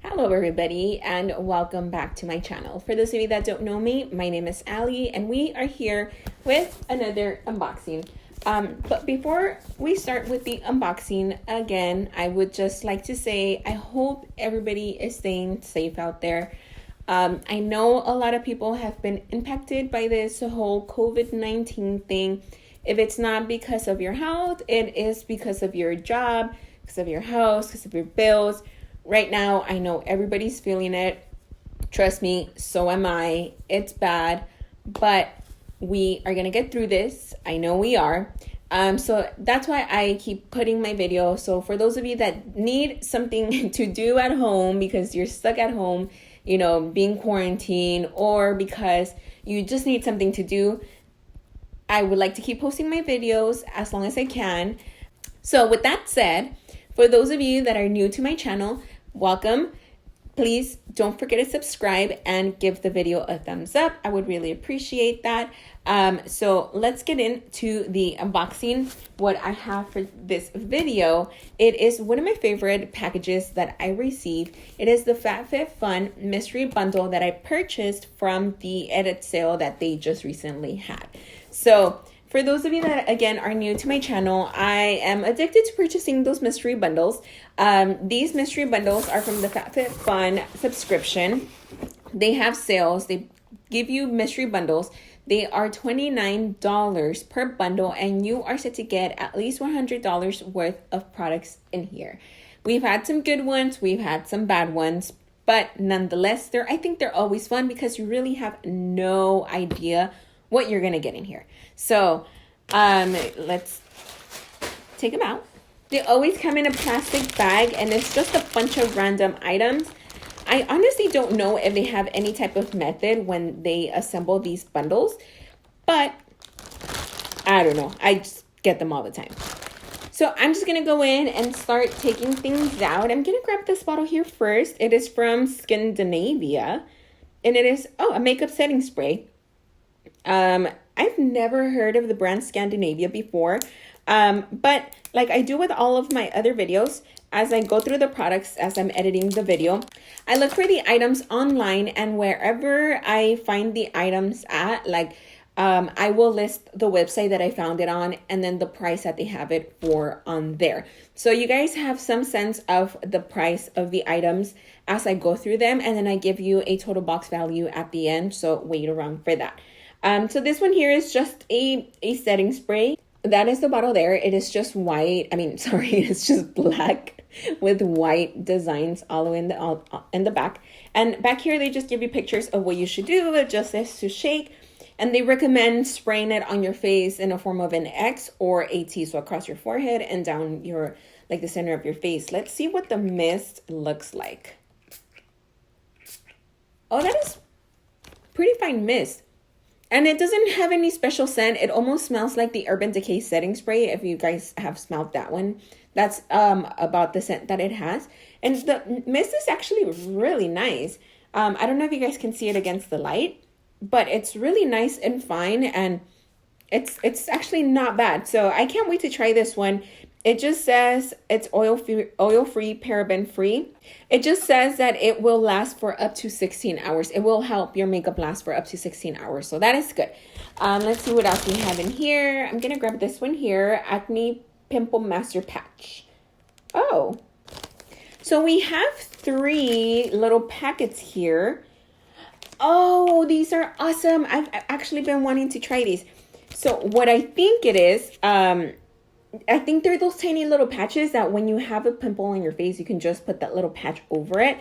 Hello everybody and welcome back to my channel. For those of you that don't know me, my name is Ali and we are here with another unboxing. But before we start with the unboxing, again, I would just like to say I hope everybody is staying safe out there. I know a lot of people have been impacted by this whole COVID-19 thing. If it's not because of your health, it is because of your job, because of your house, because of your bills. Right now, I know everybody's feeling it. Trust me, so am I. It's bad, but we are going to get through this. I know we are. So that's why I keep putting my video. So for those of you that need something to do at home because you're stuck at home, being quarantined, or because you just need something to do, I would like to keep posting my videos as long as I can. So with that said, for those of you that are new to my channel, welcome. Please don't forget to subscribe and give the video a thumbs up. I would really appreciate that. So let's get into the unboxing. What I have for this video, it is one of my favorite packages that I received. It is the Fabfitfun mystery bundle that I purchased from the edit sale that they just recently had. So for those of you that, again, are new to my channel, I am addicted to purchasing those mystery bundles. These mystery bundles are from the Fabfitfun subscription. They have sales. They give you mystery bundles. They are $29 per bundle, and you are set to get at least $100 worth of products in here. We've had some good ones. We've had some bad ones. But nonetheless, I think they're always fun because you really have no idea what you're going to get in here. So let's take them out. They always come in a plastic bag and it's just a bunch of random items. I honestly don't know if they have any type of method when they assemble these bundles, but I don't know. I just get them all the time. So I'm just going to go in and start taking things out. I'm going to grab this bottle here first. It is from Scandinavia and it is, a makeup setting spray. I've never heard of the brand Scandinavia before, but like I do with all of my other videos, as I go through the products, as I'm editing the video, I look for the items online, and wherever I find the items at, I will list the website that I found it on and then the price that they have it for on there. So you guys have some sense of the price of the items as I go through them, and then I give you a total box value at the end, so wait around for that. So this one here is just a setting spray. That is the bottle there. It is just white. It's just black with white designs all the way in the back. And back here, they just give you pictures of what you should do. It just says to shake. And they recommend spraying it on your face in a form of an X or a T. So across your forehead and down the center of your face. Let's see what the mist looks like. Oh, that is pretty fine mist. And it doesn't have any special scent. It almost smells like the Urban Decay setting spray, if you guys have smelled that one. That's about the scent that it has. And the mist is actually really nice. I don't know if you guys can see it against the light, but it's really nice and fine, and it's actually not bad. So I can't wait to try this one. It just says it's oil-free, paraben-free. It just says that it will last for up to 16 hours. It will help your makeup last for up to 16 hours. So that is good. Let's see what else we have in here. I'm going to grab this one here, Acne Pimple Master Patch. Oh, so we have 3 little packets here. Oh, these are awesome. I've actually been wanting to try these. So what I think it is, I think they're those tiny little patches that when you have a pimple on your face, you can just put that little patch over it.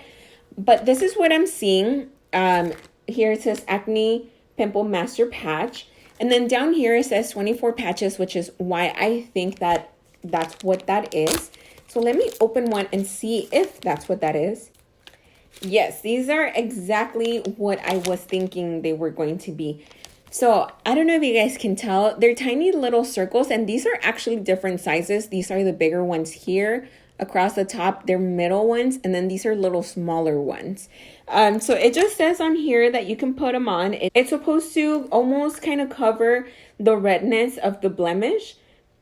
But this is what I'm seeing. Here it says Acne Pimple Master Patch. And then down here it says 24 patches, which is why I think that that's what that is. So let me open one and see if that's what that is. Yes, these are exactly what I was thinking they were going to be. So I don't know if you guys can tell, they're tiny little circles, and these are actually different sizes. These are the bigger ones here across the top. They're middle ones, and then these are little smaller ones. So it just says on here that you can put them on. It's supposed to almost kind of cover the redness of the blemish.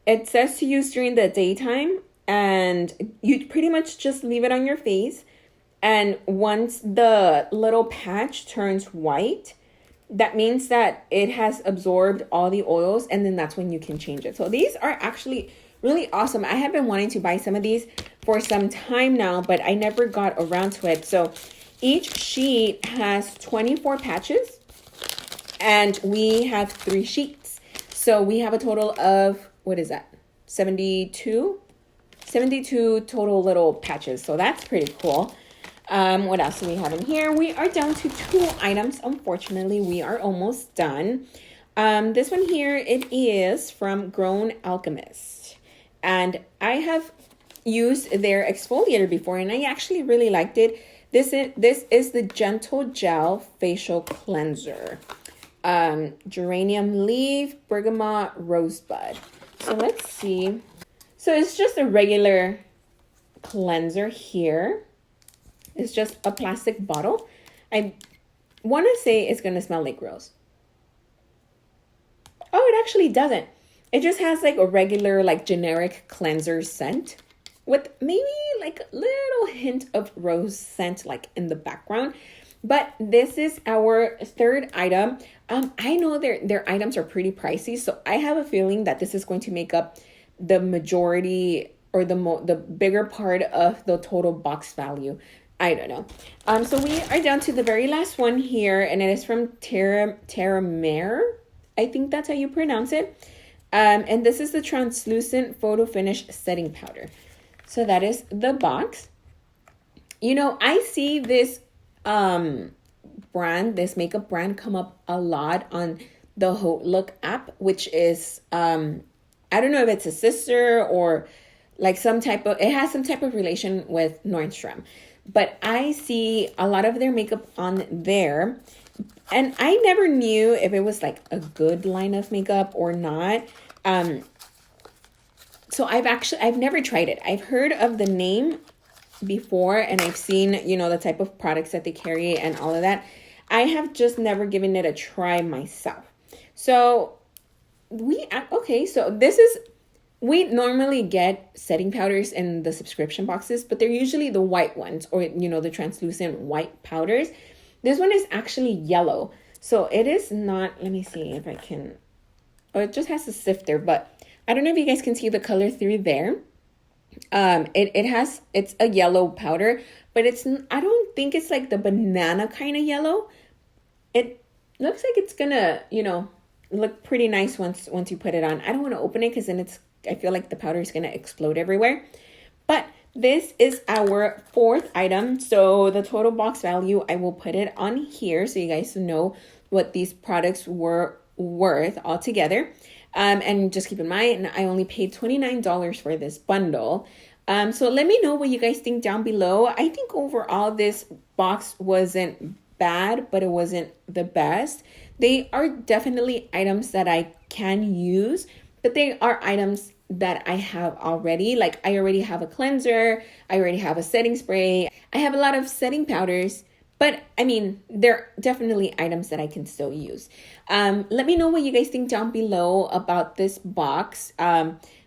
It says to use during the daytime, and you pretty much just leave it on your face. And once the little patch turns white, that means that it has absorbed all the oils, and then that's when you can change it. So these are actually really awesome. I have been wanting to buy some of these for some time now, but I never got around to it. So each sheet has 24 patches, and we have 3 sheets. So we have a total of, what is that? 72 total little patches. So that's pretty cool. What else do we have in here? We are down to 2 items. Unfortunately, we are almost done. This one here, it is from Grown Alchemist. And I have used their exfoliator before, and I actually really liked it. This is the Gentle Gel Facial Cleanser. Geranium leaf, bergamot, rosebud. So let's see. So it's just a regular cleanser here. It's just a plastic bottle. I want to say it's going to smell like rose. Oh, it actually doesn't. It just has like a regular, like generic cleanser scent with maybe like a little hint of rose scent like in the background. But this is our 3rd item. I know their items are pretty pricey, so I have a feeling that this is going to make up the majority or the bigger part of the total box value. I don't know. So we are down to the very last one here, and it is from Terra Mare. I think that's how you pronounce it. And this is the translucent photo finish setting powder. So that is the box. You know, I see this brand, this makeup brand, come up a lot on the Hot Look app, which is I don't know if it's a sister or like it has some type of relation with Nordstrom. But I see a lot of their makeup on there. And I never knew if it was like a good line of makeup or not. So I've never tried it. I've heard of the name before, and I've seen, you know, the type of products that they carry and all of that. I have just never given it a try myself. So we normally get setting powders in the subscription boxes, but they're usually the white ones, or, you know, the translucent white powders. This one is actually yellow. So it is not, let me see if I can, it just has a sifter, but I don't know if you guys can see the color through there. It's a yellow powder, but I don't think it's like the banana kind of yellow. It looks like it's gonna, you know, look pretty nice once you put it on. I don't want to open it because then I feel like the powder is going to explode everywhere. But this is our 4th item. So the total box value, I will put it on here so you guys know what these products were worth altogether. And just keep in mind, I only paid $29 for this bundle. So let me know what you guys think down below. I think overall this box wasn't bad, but it wasn't the best. They are definitely items that I can use, but they are items that I have already. Like I already have a cleanser, I already have a setting spray, I have a lot of setting powders, but I mean, they're definitely items that I can still use. Let me know what you guys think down below about this box,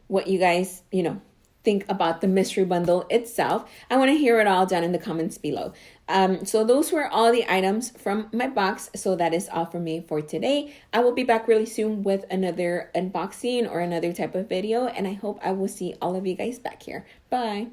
what you guys, you know, think about the mystery bundle itself. I want to hear it all down in the comments below. So those were all the items from my box. So that is all for me for today. I will be back really soon with another unboxing or another type of video, and I hope I will see all of you guys back here. Bye.